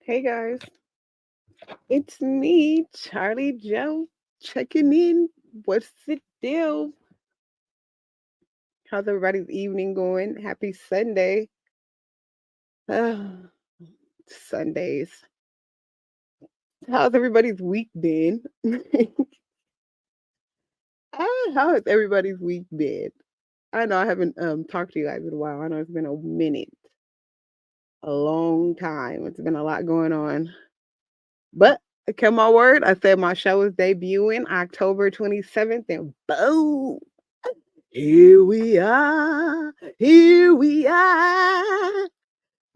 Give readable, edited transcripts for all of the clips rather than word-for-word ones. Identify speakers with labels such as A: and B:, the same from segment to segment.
A: Hey guys, it's me, Charlie Joe, checking in. What's the deal? How's everybody's evening going? Happy Sunday. Ah, Sundays. How's everybody's week been? How has everybody's week been? I know I haven't talked to you guys in a while. I know it's been a minute, a long time. It's been a lot going on. But come my word, I said my show is debuting October 27th, and boom. Here we are, here we are.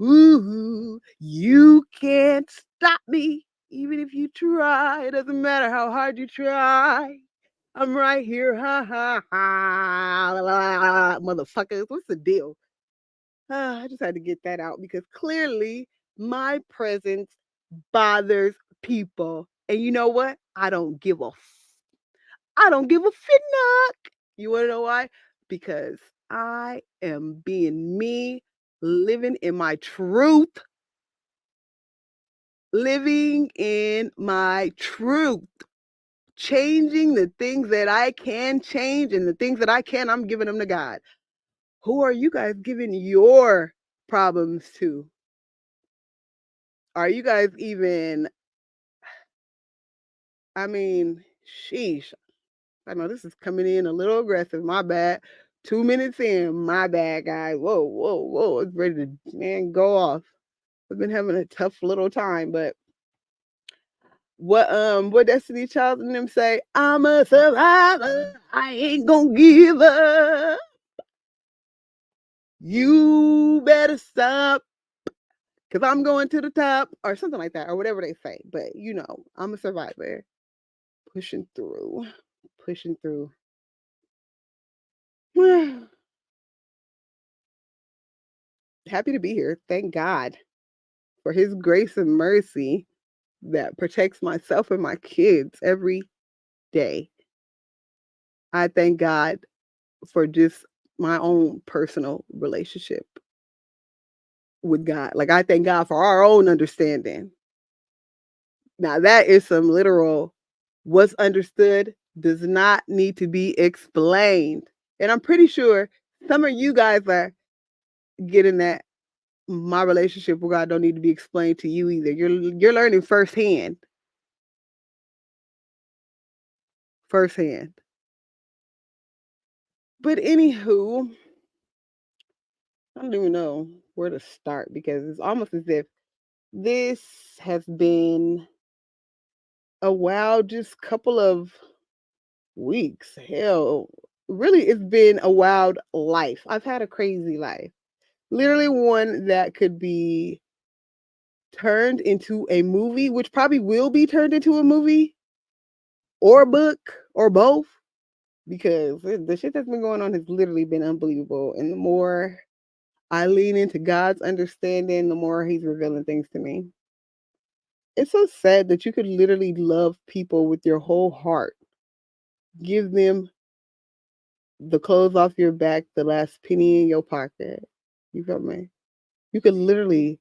A: Ooh, you can't stop me, even if you try. It doesn't matter how hard you try. I'm right here, ha ha ha, la, la, la, la, motherfuckers. What's the deal? I just had to get that out because clearly my presence bothers people, and you know what? I don't give a fitnock. You want to know why? Because I am being me, living in my truth, living in my truth, changing the things that I can change and the things that I can, I'm giving them to God. Who are you guys giving your problems to? Are you guys even, I mean, sheesh. I know this is coming in a little aggressive. My bad. 2 minutes in, my bad, guys. Whoa, whoa, whoa! It's ready to go off. I've been having a tough little time, but what Destiny Child and them say? I'm a survivor. I ain't gonna give up. You better stop, cause I'm going to the top, or something like that, or whatever they say. But I'm a survivor, pushing through, pushing through. Happy to be here. Thank God for his grace and mercy that protects myself and my kids every day. I thank God for just my own personal relationship with God. Like, I thank God for our own understanding. Now, that is some literal, what's understood does not need to be explained. And I'm pretty sure some of you guys are getting that my relationship with God don't need to be explained to you either. You're learning firsthand. Firsthand. But anywho, I don't even know where to start because it's almost as if this has been a wild just couple of weeks. Hell, really, it's been a wild life. I've had a crazy life. Literally one that could be turned into a movie, which probably will be turned into a movie or a book or both because the shit that's been going on has literally been unbelievable. And the more I lean into God's understanding, the more He's revealing things to me. It's so sad that you could literally love people with your whole heart, give them the clothes off your back, the last penny in your pocket. You feel me? You could literally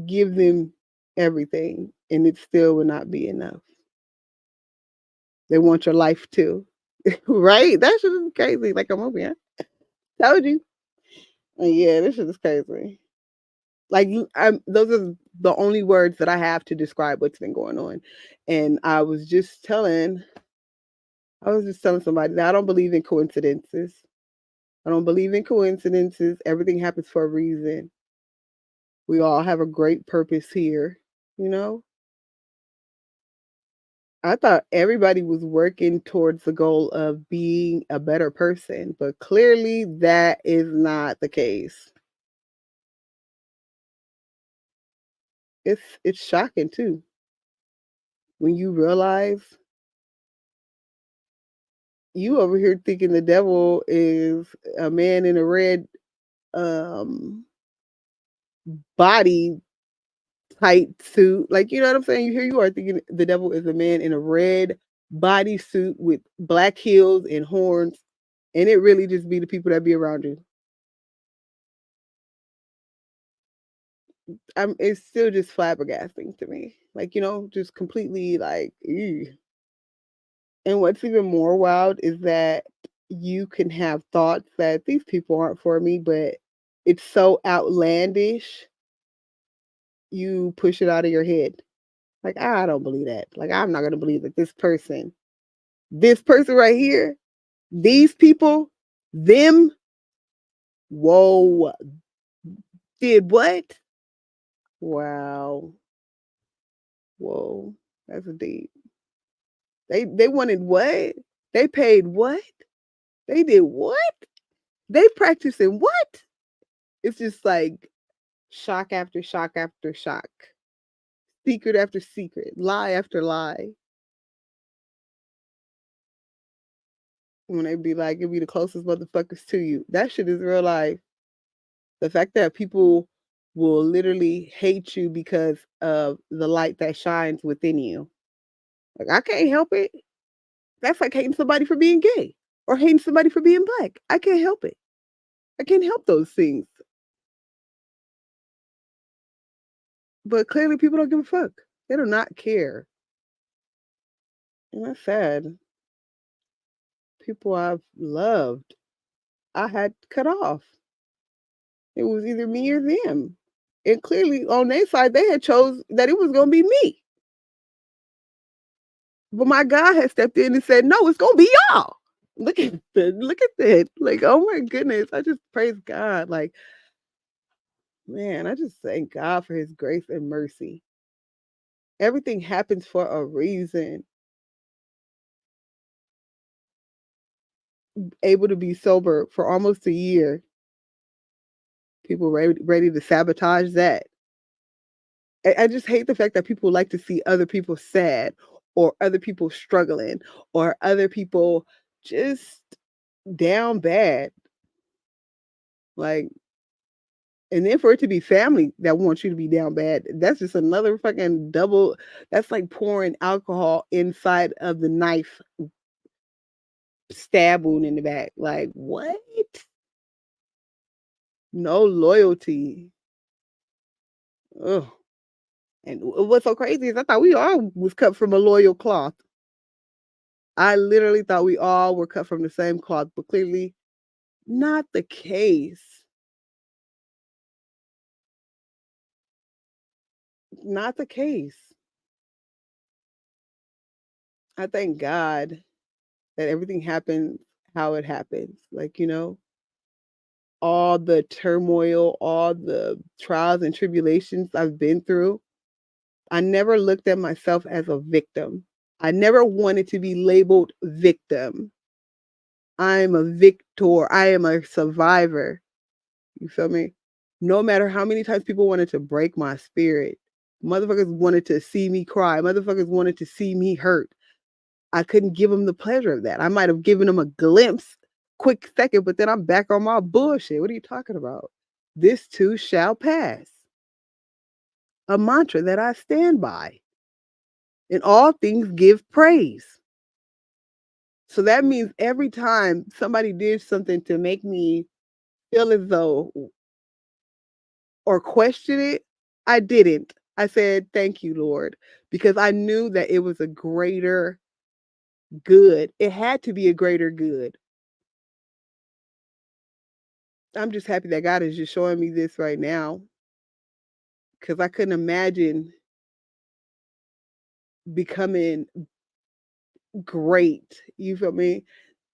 A: give them everything and it still would not be enough. They want your life too. Right? That shit is crazy. Like a movie, huh? Told you. Yeah, this shit is crazy. Like those are the only words that I have to describe what's been going on. And I was just telling somebody that I don't believe in coincidences. I don't believe in coincidences. Everything happens for a reason. We all have a great purpose here, you know? I thought everybody was working towards the goal of being a better person, but clearly that is not the case. It's shocking too when you realize you over here thinking the devil is a man in a red um body tight suit. Like, you know what I'm saying? Here you are thinking the devil is a man in a red bodysuit with black heels and horns, and it really just be the people that be around you. it's still just flabbergasting to me. Like, just completely like, ew. And what's even more wild is that you can have thoughts that these people aren't for me, but it's so outlandish, you push it out of your head. Like, I don't believe that. Like, I'm not gonna believe that this person right here, these people, them, whoa, did what? Wow. Whoa. That's a deep. They wanted what? They paid what? They did what? They practicing what? It's just like shock after shock after shock. Secret after secret, lie after lie. When they be like, "It'll be the closest motherfuckers to you." That shit is real life. The fact that people will literally hate you because of the light that shines within you. Like, I can't help it. That's like hating somebody for being gay or hating somebody for being black. I can't help it. I can't help those things. But clearly people don't give a fuck. They do not care. And that's sad. People I've loved, I had cut off. It was either me or them. And clearly on their side, they had chose that it was gonna be me. But my God had stepped in and said, "No, it's gonna be y'all." Look at that. Like, oh my goodness. I just praise God. Like, man, I just thank God for his grace and mercy. Everything happens for a reason. Able to be sober for almost a year. People ready to sabotage that. I just hate the fact that people like to see other people sad or other people struggling or other people just down bad. Like, and then for it to be family that wants you to be down bad, that's just another fucking double. That's like pouring alcohol inside of the knife stab wound in the back. Like, what? No loyalty. Ugh. And what's so crazy is I thought we all was cut from a loyal cloth. I literally thought we all were cut from the same cloth, but clearly not the case. Not the case. I thank God that everything happens how it happens. Like, all the turmoil, all the trials and tribulations I've been through, I never looked at myself as a victim. I never wanted to be labeled victim. I'm a victor. I am a survivor. You feel me? No matter how many times people wanted to break my spirit, motherfuckers wanted to see me cry, motherfuckers wanted to see me hurt. I couldn't give them the pleasure of that. I might have given them a glimpse, quick second, but then I'm back on my bullshit. What are you talking about? This too shall pass. A mantra that I stand by. In all things, give praise. So that means every time somebody did something to make me feel as though or question it, I didn't. I said, "Thank you, Lord," because I knew that it was a greater good. It had to be a greater good. I'm just happy that God is just showing me this right now because I couldn't imagine becoming great. You feel me?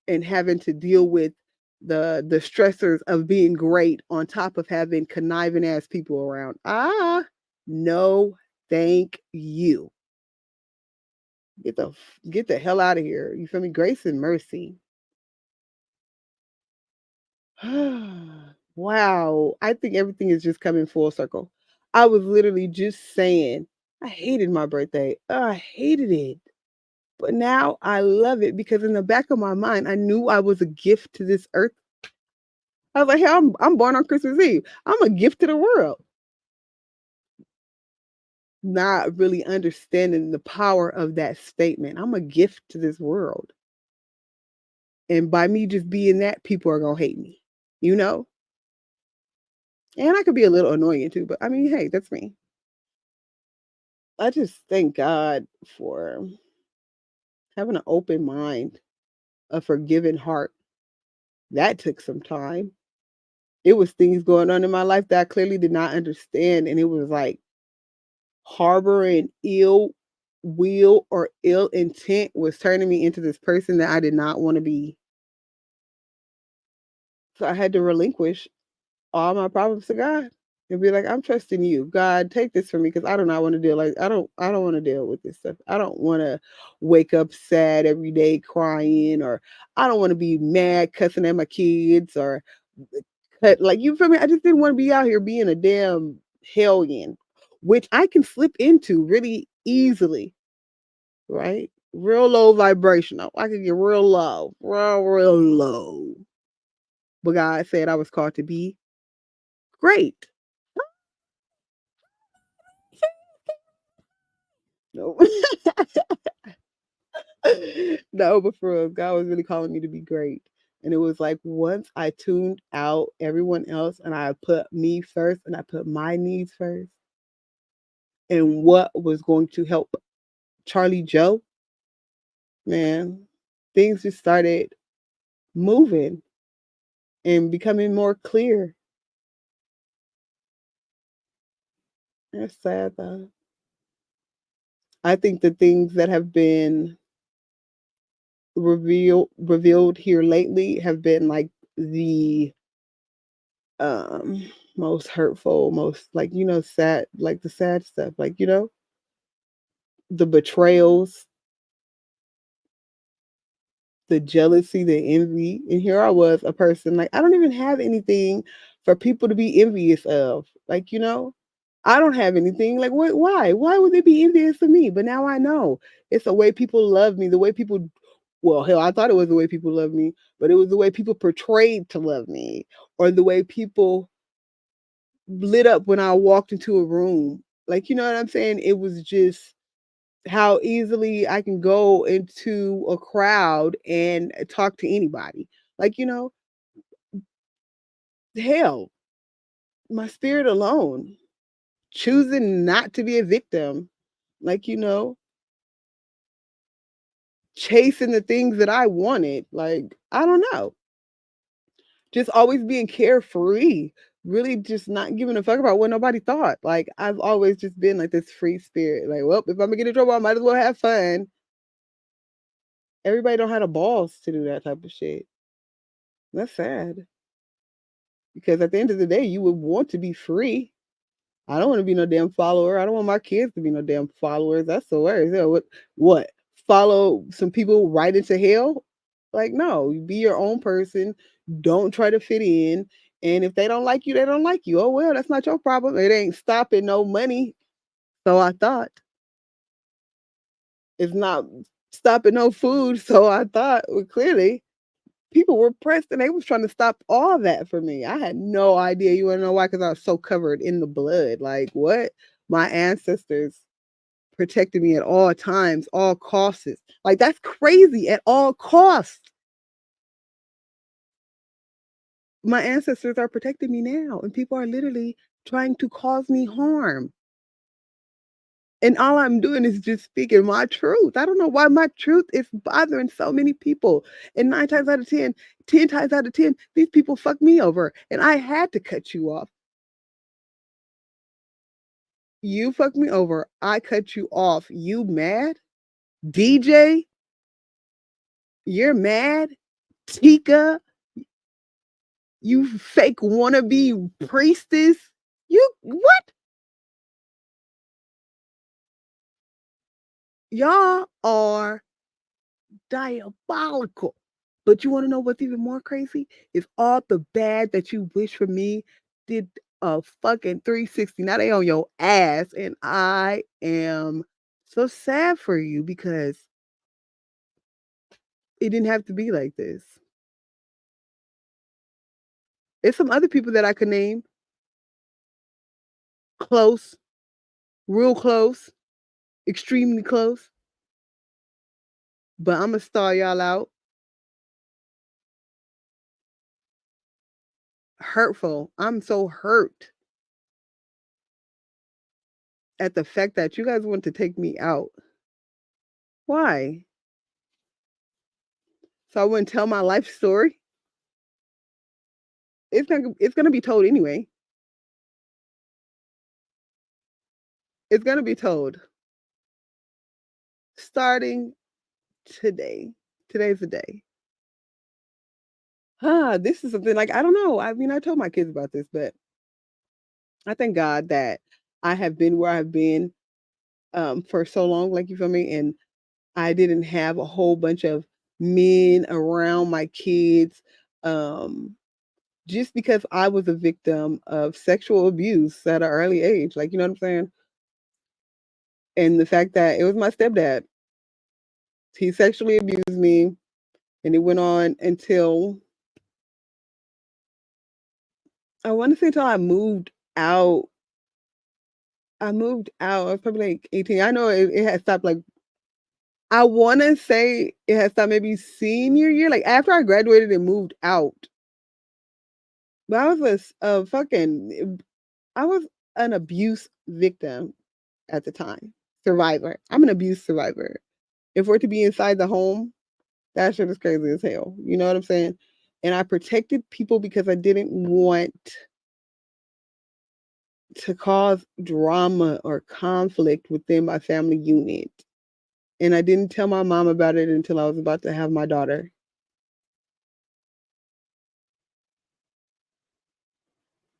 A: And having to deal with the stressors of being great on top of having conniving ass people around. No, thank you. Get the hell out of here. You feel me? Grace and mercy. Wow. I think everything is just coming full circle. I was literally just saying, I hated my birthday. Oh, I hated it. But now I love it because in the back of my mind, I knew I was a gift to this earth. I was like, hey, I'm born on Christmas Eve. I'm a gift to the world. Not really understanding the power of that statement. I'm a gift to this world. And by me just being that, people are going to hate me, you know? And I could be a little annoying too, but I mean, hey, that's me. I just thank God for having an open mind, a forgiving heart. That took some time. It was things going on in my life that I clearly did not understand, and it was like harboring ill will or ill intent was turning me into this person that I did not want to be. So I had to relinquish all my problems to God and be like, I'm trusting you. God, take this from me because I do not want to deal I don't want to deal with this stuff. I don't want to wake up sad every day crying, or I don't want to be mad cussing at my kids, or like, you feel me? I just didn't want to be out here being a damn hellion, which I can slip into really easily, right? Real low vibrational. I can get real low, real low. But God said I was called to be great. No. No, but for real, God was really calling me to be great. And it was like once I tuned out everyone else and I put me first and I put my needs first and what was going to help Charlie Joe, man, things just started moving and becoming more clear. It's sad though. I think the things that have been revealed here lately have been like the um most hurtful, most like, sad, like the sad stuff, like, the betrayals, the jealousy, the envy. And here I was, a person like I don't even have anything for people to be envious of. Like, I don't have anything. Like, what? Why? Why would they be envious of me? But now I know it's the way people love me, the way people. Well, hell, I thought it was the way people love me, but it was the way people portrayed to love me, or the way people lit up when I walked into a room. Like, you know what I'm saying? It was just how easily I can go into a crowd and talk to anybody. Like, hell, my spirit alone, choosing not to be a victim, like, chasing the things that I wanted. Like, I don't know, just always being carefree, really just not giving a fuck about what nobody thought. Like, I've always just been like this free spirit. Like, well, if I'm gonna get in trouble, I might as well have fun. Everybody don't have the balls to do that type of shit. That's sad because at the end of the day, you would want to be free. I don't want to be no damn follower. I don't want my kids to be no damn followers. That's the worst. Yeah, what? Follow some people right into hell? Like, no, be your own person. Don't try to fit in. And if they don't like you, they don't like you. Oh well, that's not your problem. It ain't stopping no money. So I thought. It's not stopping no food. So I thought, well, clearly people were pressed and they was trying to stop all that for me. I had no idea. You wanna know why? Because I was so covered in the blood. Like, what? My ancestors protected me at all times, all costs. Like, that's crazy, at all costs. My ancestors are protecting me now, and people are literally trying to cause me harm. And all I'm doing is just speaking my truth. I don't know why my truth is bothering so many people. And 9 times out of 10, 10 times out of 10, these people fuck me over. And I had to cut you off. You fucked me over. I cut you off. You mad? DJ, you're mad? Tika, you fake wannabe priestess. You what? Y'all are diabolical. But you want to know what's even more crazy? Is all the bad that you wish for me did a fucking 360. Now they on your ass. And I am so sad for you because it didn't have to be like this. There's some other people that I could name close, real close, extremely close, but I'm gonna star y'all out. hurtful. I'm so hurt at the fact that you guys want to take me out. Why? So I wouldn't tell my life story? It's gonna be told anyway. It's gonna be told starting today. Today's the day. This is something like I don't know. I mean, I told my kids about this, but I thank God that I have been where I've been for so long, like you feel me, and I didn't have a whole bunch of men around my kids. Um, just because I was a victim of sexual abuse at an early age, like you know what I'm saying? And the fact that it was my stepdad, he sexually abused me, and it went on until I want to say until I moved out. I moved out. I was probably like 18. I know it had stopped like I want to say it had stopped maybe senior year, like after I graduated and moved out. But I was a fucking I was an abuse victim at the time. Survivor. I'm an abuse survivor. If we're to be inside the home, that shit is crazy as hell. You know what I'm saying? And I protected people because I didn't want to cause drama or conflict within my family unit. And I didn't tell my mom about it until I was about to have my daughter.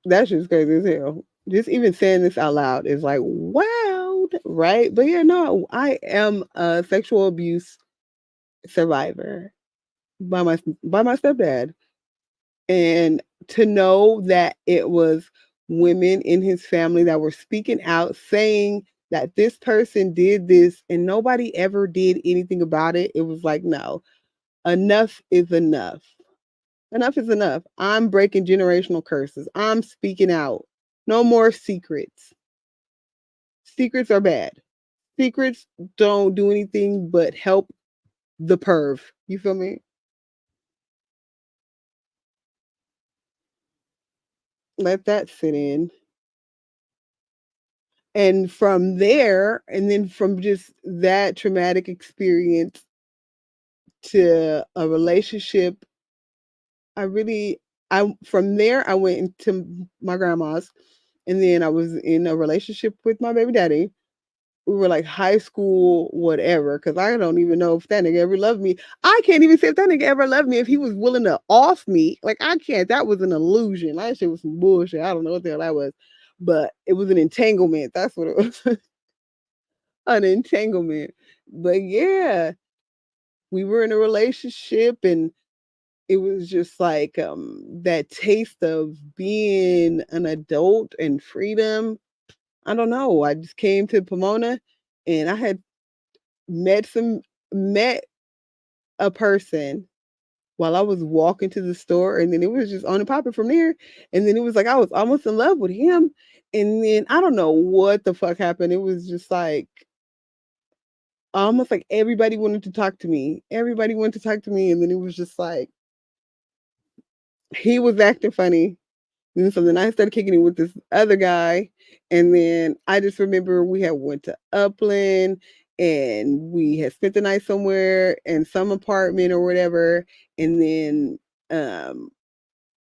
A: That's just crazy as hell. Just even saying this out loud is like, wow, right? But yeah, no, I am a sexual abuse survivor by my stepdad. And to know that it was women in his family that were speaking out saying that this person did this and nobody ever did anything about it, it was like, no, enough is enough. Enough is enough. I'm breaking generational curses. I'm speaking out. No more secrets. Secrets are bad. Secrets don't do anything but help the perv. You feel me? Let that sit in. And from there, and then from just that traumatic experience to a relationship, I really, I from there I went into my grandma's, and then I was in a relationship with my baby daddy. We were like high school, whatever, because I don't even know if that nigga ever loved me. I can't even say if that nigga ever loved me if he was willing to off me. Like I can't. That was an illusion. That shit was some bullshit. I don't know what the hell that was, but it was an entanglement. That's what it was. An entanglement. But yeah, we were in a relationship and it was just like that taste of being an adult and freedom. I don't know. I just came to Pomona and I had met some met a person while I was walking to the store and then it was just on and popping from there. And then it was like I was almost in love with him. And then I don't know what the fuck happened. It was just like almost like everybody wanted to talk to me. Everybody wanted to talk to me, and then it was just like he was acting funny. And so then I started kicking it with this other guy, and then I just remember we had went to Upland, and we had spent the night somewhere in some apartment or whatever, and then um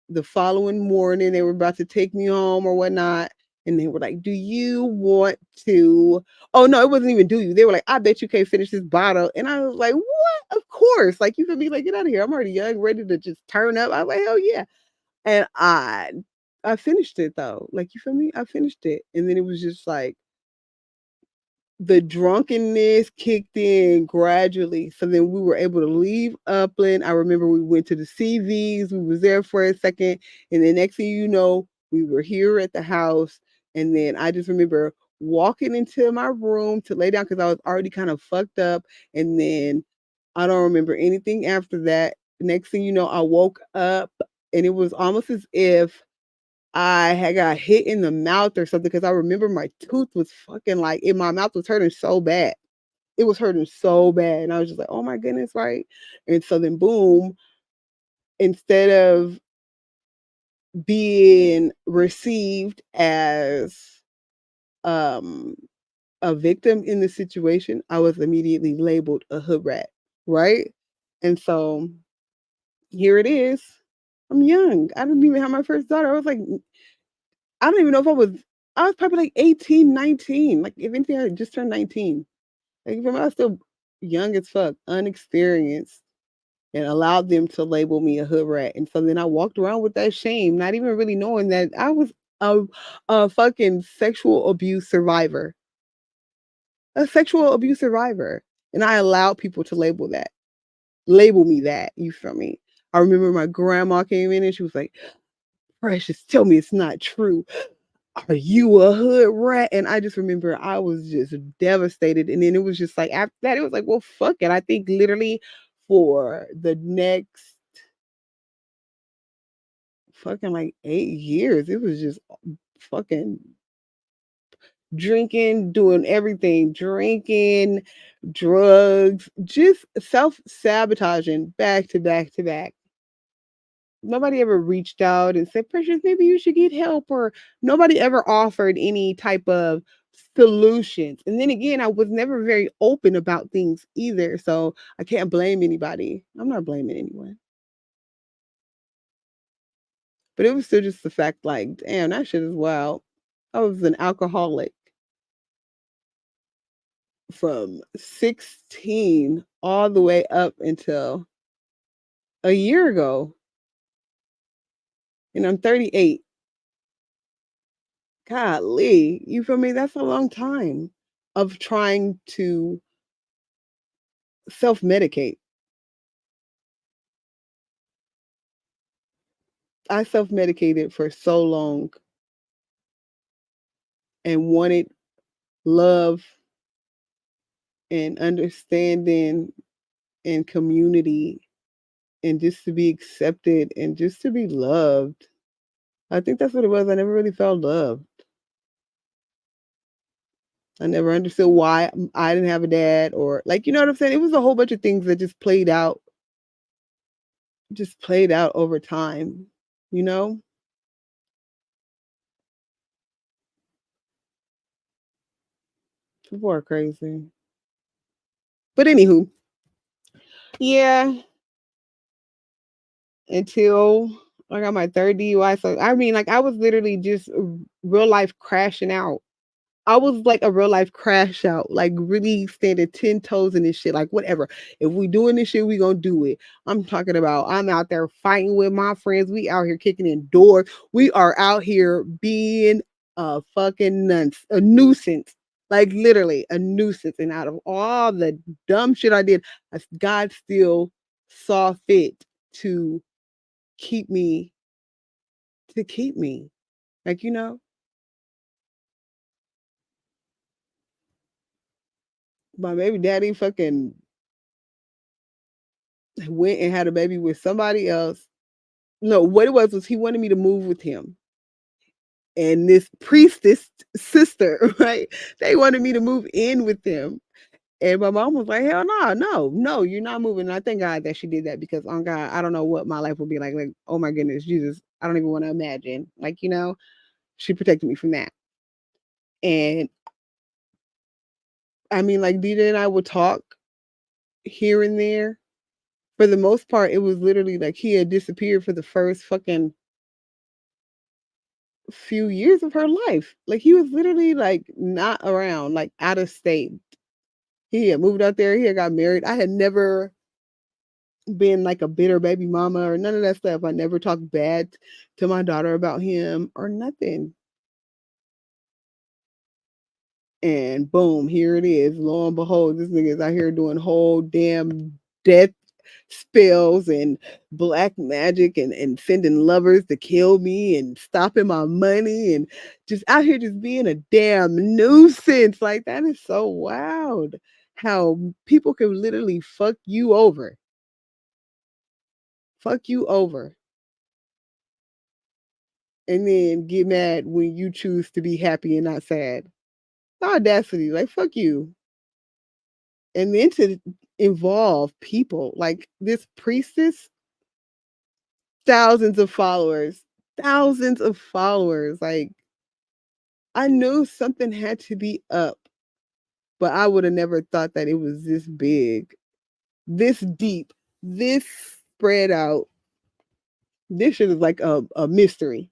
A: the following morning they were about to take me home or whatnot. And they were like, do you want to? Oh no, it wasn't even do you. They were like, I bet you can't finish this bottle. And I was like, what? Of course. Like you feel me? Like, get out of here. I'm already young, ready to just turn up. I was like, hell yeah. And I finished it though. Like you feel me? I finished it. And then it was just like the drunkenness kicked in gradually. So then we were able to leave Upland. I remember we went to the CVs. We was there for a second. And the next thing you know, we were here at the house. And then I just remember walking into my room to lay down because I was already kind of fucked up. And then I don't remember anything after that. Next thing you know, I woke up and it was almost as if I had got hit in the mouth or something because I remember my tooth was fucking like in my mouth was hurting so bad. It was hurting so bad. And I was just like, oh my goodness, right? And so then boom, instead of being received as um a victim in the situation, I was immediately labeled a hood rat, right? And so here it is. I'm young. I didn't even have my first daughter. I was like, I don't even know if I was probably like 18, 19. Like, if anything, I had just turned 19. Like, I was still young as fuck, unexperienced, and allowed them to label me a hood rat. And so then I walked around with that shame, not even really knowing that I was a, a fucking sexual abuse survivor, a sexual abuse survivor. And I allowed people to label me that. You feel me? I remember my grandma came in and she was like, Precious, tell me it's not true. Are you a hood rat? And I just remember I was just devastated. And then it was just like, after that, it was like, well, fuck it. I think literally for the next fucking like 8 years, it was just fucking drinking, doing everything, drinking, drugs, just self sabotaging back to back to back. Nobody ever reached out and said, Precious, maybe you should get help, or nobody ever offered any type of solutions. And then again, I was never very open about things either. So I can't blame anybody. I'm not blaming anyone. But it was still just the fact like, damn, that shit is wild. I was an alcoholic from 16 all the way up until a year ago. And I'm 38. Golly, you feel me? That's a long time of trying to self medicate. I self medicated for so long and wanted love and understanding and community and just to be accepted and just to be loved. I think that's what it was. I never really felt loved. I never understood why I didn't have a dad, or like, you know what I'm saying? It was a whole bunch of things that just played out over time, you know? People are crazy. But anywho, yeah, until I got my third DUI. So I mean, like I was literally just real life crashing out. I was like a real life crash out, like really standing 10 toes in this shit. Like, whatever. If we doing this shit, we gonna do it. I'm talking about I'm out there fighting with my friends. We out here kicking in doors. We are out here being a fucking a nuisance. Like literally a nuisance. And out of all the dumb shit I did, God still saw fit to keep me, to keep me. Like, my baby daddy fucking went and had a baby with somebody else. No, what it was he wanted me to move with him. And this priestess sister, right? They wanted me to move in with them. And my mom was like, hell no, no, no, you're not moving. And I thank God that she did that because on God, I don't know what my life would be like. Like, oh my goodness, Jesus, I don't even want to imagine. Like, she protected me from that. And I mean, like DJ and I would talk here and there. For the most part, it was literally like he had disappeared for the first fucking few years of her life. Like he was literally like not around, like out of state. He had moved out there, he had got married. I had never been like a bitter baby mama or none of that stuff. I never talked bad to my daughter about him or nothing. And boom, here it is. Lo and behold, this nigga is out here doing whole damn death spells and black magic and sending lovers to kill me and stopping my money and just out here just being a damn nuisance. Like that is so wild. How people can literally fuck you over, and then get mad when you choose to be happy and not sad. The audacity, like fuck you. And then to involve people like this priestess, thousands of followers, thousands of followers. Like, I knew something had to be up, but I would have never thought that it was this big, this deep, this spread out. This shit is like a mystery.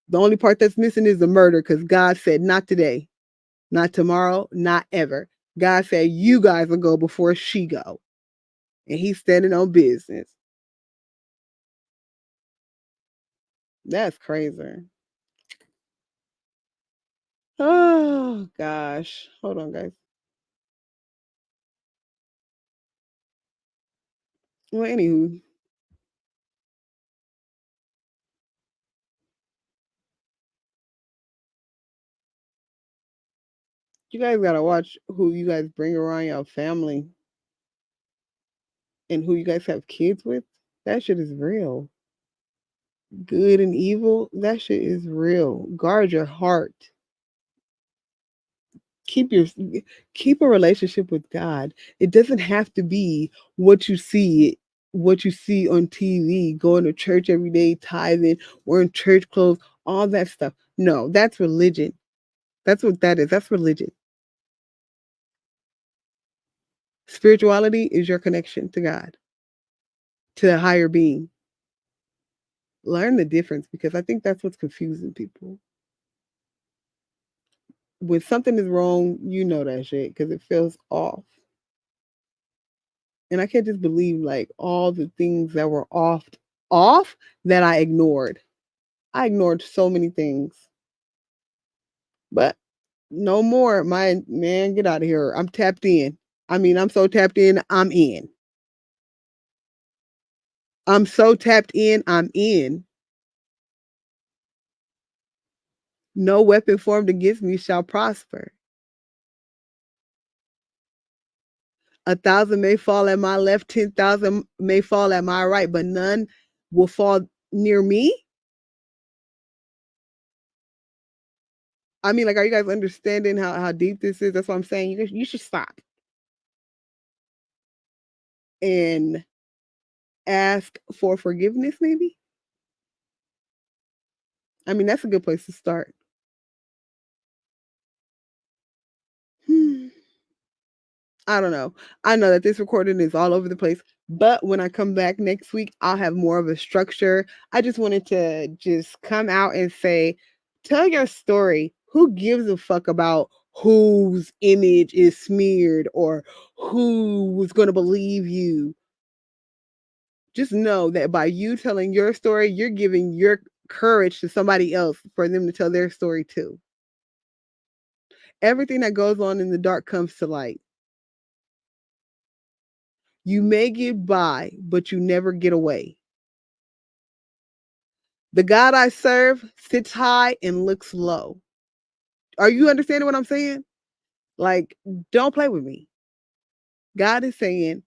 A: The only part that's missing is the murder because God said, not today, not tomorrow, not ever. God said, you guys will go before she go. And he's standing on business. That's crazy. Oh, gosh. Hold on, guys. Well, anywho, you guys gotta watch who you guys bring around your family and who you guys have kids with. That shit is real. Good and evil, that shit is real. Guard your heart. Keep your keep a relationship with God. It doesn't have to be what you see on TV, going to church every day, tithing, wearing church clothes, all that stuff. No, that's religion. That's what that is. That's religion. Spirituality is your connection to God, to a higher being. Learn the difference because I think that's what's confusing people. When something is wrong, you know that shit because it feels off. And I can't just believe like all the things that were off that I ignored. I ignored so many things. But no more. My man, get out of here. I'm tapped in. I mean, I'm so tapped in, I'm in. I'm so tapped in, I'm in. No weapon formed against me shall prosper. 1,000 may fall at my left, 10,000 may fall at my right, but none will fall near me. I mean, like, are you guys understanding how deep this is? That's what I'm saying. You should stop and ask for forgiveness, maybe. I mean, that's a good place to start. Hmm. I don't know. I know that this recording is all over the place, but when I come back next week, I'll have more of a structure. I just wanted to just come out and say, tell your story. Who gives a fuck about whose image is smeared or who was going to believe you? Just know that by you telling your story, you're giving your courage to somebody else for them to tell their story too. Everything that goes on in the dark comes to light. You may get by, but you never get away. The God I serve sits high and looks low. Are you understanding what I'm saying? Like, don't play with me. God is saying,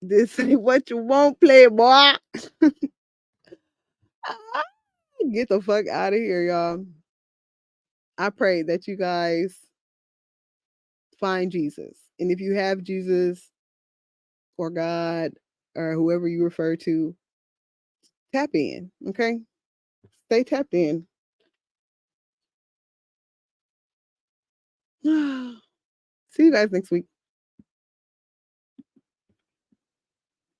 A: this ain't what you won't play, boy. Get the fuck out of here, y'all. I pray that you guys find Jesus. And if you have Jesus or God or whoever you refer to, tap in, okay? Stay tapped in. See you guys next week.